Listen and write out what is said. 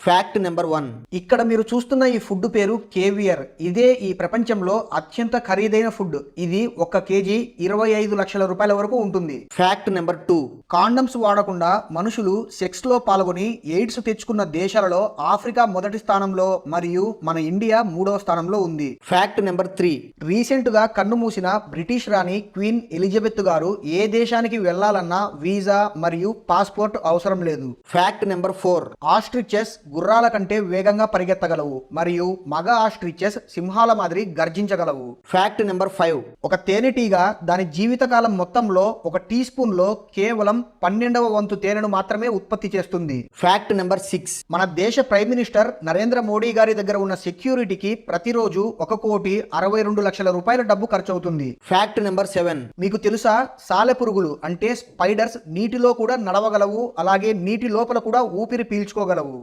Fact number 1. ఇక్కడ మీరు చూస్తున్న ఈ ఫుడ్ పేరు కేవియర్. ఇదే ఈ ప్రపంచంలో అత్యంత ఖరీదైన ఫుడ్. ఇది 1 కేజీ 25 లక్షల రూపాయల వరకు ఉంటుంది. Fact number 2. కాండమ్స్ వాడకుండా మనుషులు సెక్స్ లో పాల్గొని ఎయిడ్స్ తెచ్చుకున్న దేశాలలో ఆఫ్రికా మొదటి స్థానంలో మరియు మన ఇండియా 3వ స్థానంలో ఉంది. Fact number 3. రీసెంట్ గా కన్ను మూసిన బ్రిటిష్ రాణి క్వీన్ ఎలిజబెత్ గారు ఏ దేశానికి వెళ్లాలన్నా వీసా మరియు పాస్పోర్ట్ అవసరం లేదు. Fact number 4. ఆస్ట్రిచెస్ గుర్రాల కంటే వేగంగా పరిగెత్తగలవు మరియు మగ ఆస్ట్రిచెస్ సింహాల మాదిరి గర్జించగలవు. Fact number 5. ఒక తేనెటీగ దాని జీవితకాలం మొత్తంలో 1 టీ స్పూన్ లో కేవలం 12వ వంతు తేనెను మాత్రమే ఉత్పత్తి చేస్తుంది. Fact number 6. మన దేశ ప్రైమ్ మినిస్టర్ నరేంద్ర మోడీ గారి దగ్గర ఉన్న సెక్యూరిటీకి ప్రతిరోజు 1,62 లక్షల రూపాయల డబ్బు ఖర్చు అవుతుంది. Fact number 7. మీకు తెలుసా, సాలెపురుగులు అంటే స్పైడర్స్ నీటిలో కూడా నడవగలవు, అలాగే నీటి లోపల కూడా ఊపిరి పీల్చుకోగలవు.